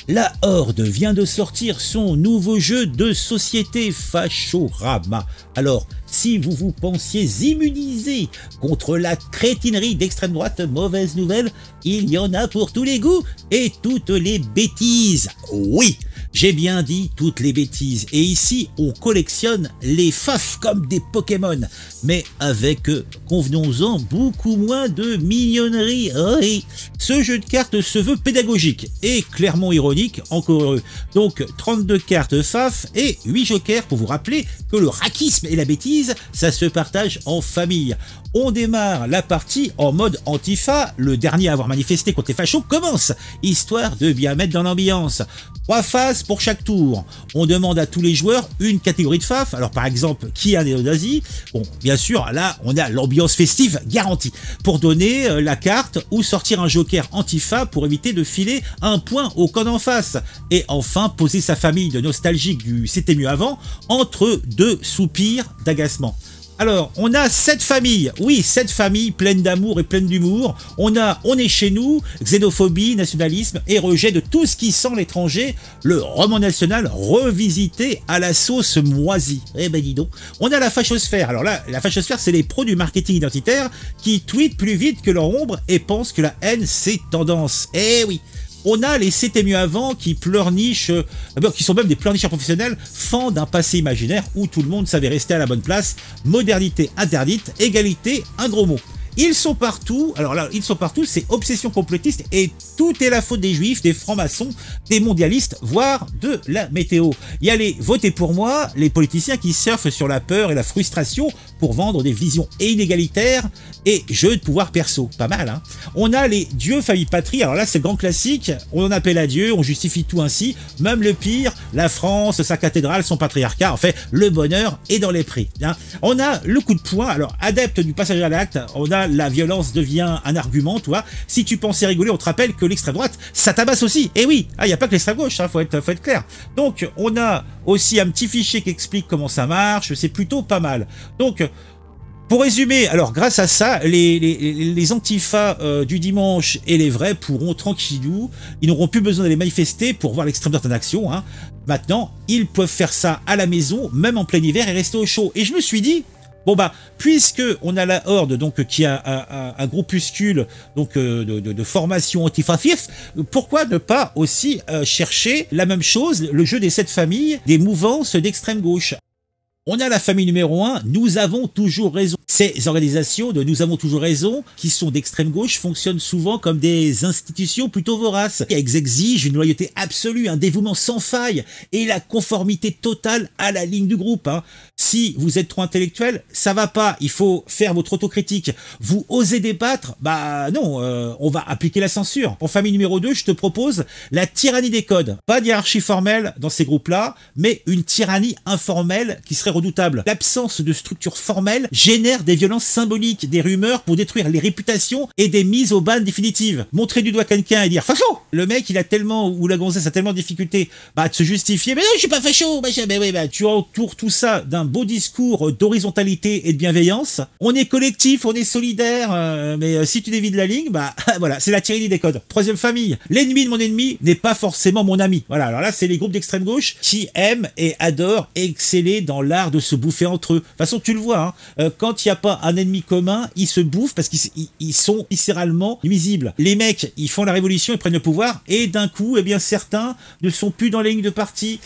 La Horde vient de sortir son nouveau jeu de société Fachorama. Alors, si vous vous pensiez immunisé contre la crétinerie d'extrême droite, mauvaise nouvelle, il y en a pour tous les goûts et toutes les bêtises. Oui, j'ai bien dit toutes les bêtises. Et ici, on collectionne les faf comme des Pokémon, mais avec, convenons-en, beaucoup moins de mignonnerie. Oui, ce jeu de cartes se veut pédagogique et clairement ironique, encore heureux. Donc 32 cartes faf et 8 jokers pour vous rappeler que le raquisme et la bêtise, ça se partage en famille. On démarre la partie en mode Antifa, le dernier à avoir manifesté contre les fachos commence, histoire de bien mettre dans l'ambiance. 3 phases pour chaque tour. On demande à tous les joueurs une catégorie de faf, alors par exemple, qui est un néo-nazi? Bon, bien sûr, là, on a l'ambiance festive garantie, pour donner la carte ou sortir un joker Antifa pour éviter de filer un point au camp d'en face. Et enfin, poser sa famille de nostalgique du c'était mieux avant, entre deux soupirs d'agacement. Alors, on a 7 familles, oui, 7 familles pleines d'amour et pleines d'humour. On est chez nous, xénophobie, nationalisme et rejet de tout ce qui sent l'étranger, le roman national revisité à la sauce moisie. Eh ben dis donc. On a la fachosphère. Alors là, la fachosphère, c'est les pros du marketing identitaire qui tweetent plus vite que leur ombre et pensent que la haine, c'est tendance. Eh oui. On a les c'était mieux avant qui pleurnichent, qui sont même des pleurnicheurs professionnels, fans d'un passé imaginaire où tout le monde savait rester à la bonne place, modernité interdite, égalité, un gros mot. Ils sont partout, alors là, ils sont partout, c'est obsession complotiste et tout est la faute des juifs, des francs-maçons, des mondialistes, voire de la météo. Il y a les votez pour moi, les politiciens qui surfent sur la peur et la frustration pour vendre des visions inégalitaires et jeux de pouvoir perso. Pas mal, hein. On a les dieux, famille, patrie, alors là c'est le grand classique, on en appelle à Dieu, on justifie tout ainsi, même le pire, la France, sa cathédrale, son patriarcat, en fait, le bonheur est dans les prix. Hein. On a le coup de poing, alors adepte du passage à l'acte, on a la violence devient un argument, toi. Si tu pensais rigoler, on te rappelle que l'extrême droite, ça tabasse aussi. Et oui, il n'y a pas que l'extrême gauche, hein, faut être clair. Donc, on a aussi un petit fichier qui explique comment ça marche, c'est plutôt pas mal. Donc, pour résumer, alors grâce à ça, les antifas du dimanche et les vrais pourront tranquillou, ils n'auront plus besoin d'aller manifester pour voir l'extrême droite en action. Hein. Maintenant, ils peuvent faire ça à la maison, même en plein hiver et rester au chaud. Et je me suis dit, bon bah, puisque on a la Horde donc qui a un groupuscule donc de formation antifasciste, pourquoi ne pas aussi chercher la même chose, le jeu des 7 familles, des mouvances d'extrême gauche? On a la famille numéro 1, nous avons toujours raison. Ces organisations de nous avons toujours raison, qui sont d'extrême gauche, fonctionnent souvent comme des institutions plutôt voraces. Elles exigent une loyauté absolue, un dévouement sans faille et la conformité totale à la ligne du groupe. Hein. Si vous êtes trop intellectuel, ça va pas, il faut faire votre autocritique. Vous osez débattre, bah non, on va appliquer la censure. En famille numéro 2, je te propose la tyrannie des codes. Pas de hiérarchie formelle dans ces groupes-là, mais une tyrannie informelle qui serait redoutable. L'absence de structure formelle génère des violences symboliques, des rumeurs pour détruire les réputations et des mises au ban définitives. Montrer du doigt quelqu'un et dire facho, le mec il a tellement, ou la gonzesse a tellement de difficultés de se justifier, mais non je suis pas facho, mais oui, tu entoures tout ça d'un beau discours d'horizontalité et de bienveillance. On est collectif, on est solidaire, mais si tu dévies de la ligne, voilà, c'est la tyrannie des codes. Troisième famille, l'ennemi de mon ennemi n'est pas forcément mon ami. Voilà, alors là c'est les groupes d'extrême gauche qui aiment et adorent exceller dans l'art de se bouffer entre eux. De toute façon tu le vois, hein, quand il n'y a pas un ennemi commun, ils se bouffent parce qu'ils sont viscéralement nuisibles. Les mecs, ils font la révolution, ils prennent le pouvoir, et d'un coup, eh bien certains ne sont plus dans les lignes de parti,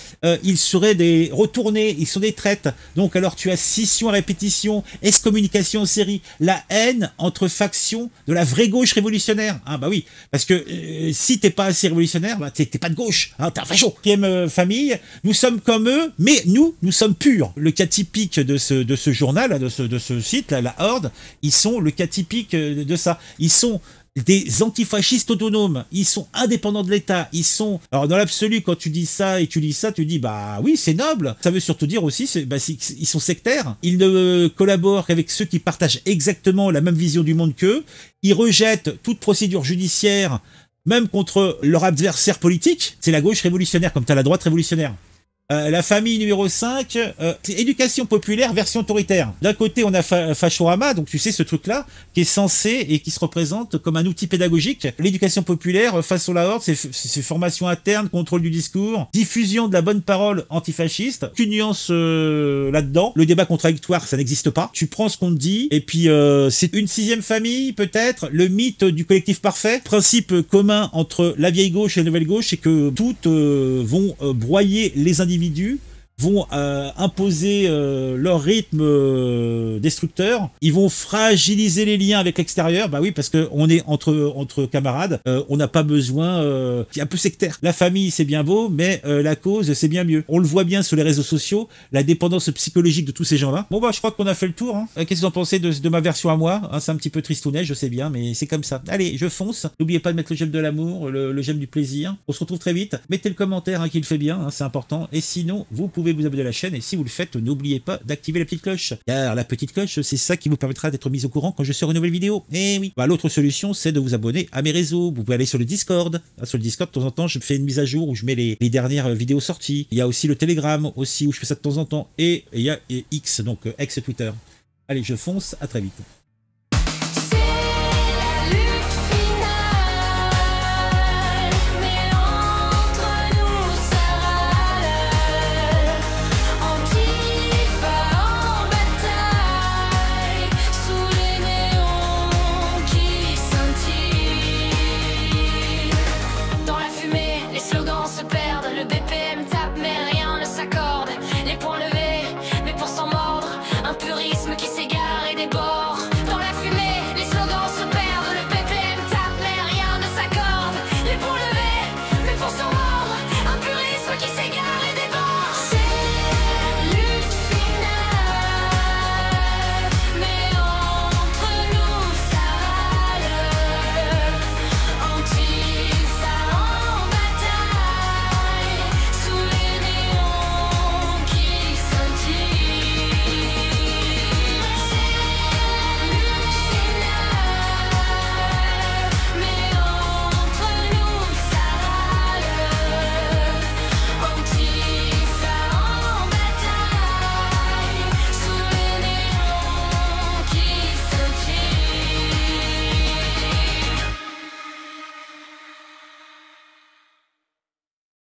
ils seraient des retournés, ils sont des traites. Donc alors tu as scission à répétition, excommunication en série, la haine entre factions de la vraie gauche révolutionnaire. Ah bah oui, parce que si t'es pas assez révolutionnaire, t'es pas de gauche, hein, t'es un facho. Quatrième famille, nous sommes comme eux, mais nous sommes purs. Le cas typique de ce journal, de ce site, là, la Horde, ils sont le cas typique de ça. Ils sont des antifascistes autonomes, ils sont indépendants de l'État, ils sont... Alors dans l'absolu, quand tu dis ça et tu lis ça, tu dis bah oui, c'est noble. Ça veut surtout dire aussi, ils sont sectaires, ils ne collaborent qu'avec ceux qui partagent exactement la même vision du monde qu'eux, ils rejettent toute procédure judiciaire, même contre leur adversaire politique, c'est la gauche révolutionnaire, comme t'as la droite révolutionnaire. La famille numéro 5, c'est éducation populaire version autoritaire. D'un côté, on a Fashorama, donc tu sais ce truc-là, qui est censé et qui se représente comme un outil pédagogique. L'éducation populaire face à la horde, c'est formation interne, contrôle du discours, diffusion de la bonne parole antifasciste. Aucune nuance là-dedans. Le débat contradictoire, ça n'existe pas. Tu prends ce qu'on te dit, et puis c'est une 6e famille, peut-être. Le mythe du collectif parfait. Principe commun entre la vieille gauche et la nouvelle gauche, c'est que toutes vont broyer les individus, vont imposer leur rythme destructeur, ils vont fragiliser les liens avec l'extérieur, bah oui, parce que on est entre camarades, on n'a pas besoin, c'est un peu sectaire. La famille c'est bien beau, mais la cause c'est bien mieux. On le voit bien sur les réseaux sociaux, la dépendance psychologique de tous ces gens-là. Bon bah je crois qu'on a fait le tour, hein. Qu'est-ce que vous en pensez de ma version à moi, hein? C'est un petit peu tristounet, je sais bien, mais c'est comme ça. Allez, je fonce. N'oubliez pas de mettre le j'aime de l'amour, le j'aime du plaisir. On se retrouve très vite. Mettez le commentaire hein, qui le fait bien, hein, c'est important. Et sinon, vous pouvez vous abonner à la chaîne, et si vous le faites, n'oubliez pas d'activer la petite cloche, car la petite cloche, c'est ça qui vous permettra d'être mis au courant quand je sors une nouvelle vidéo. Et oui. Bah, l'autre solution, c'est de vous abonner à mes réseaux. Vous pouvez aller sur le Discord. Sur le Discord, de temps en temps, je fais une mise à jour où je mets les dernières vidéos sorties. Il y a aussi le Telegram, aussi, où je fais ça de temps en temps. Et il y a X, donc ex-Twitter. Allez, je fonce, à très vite.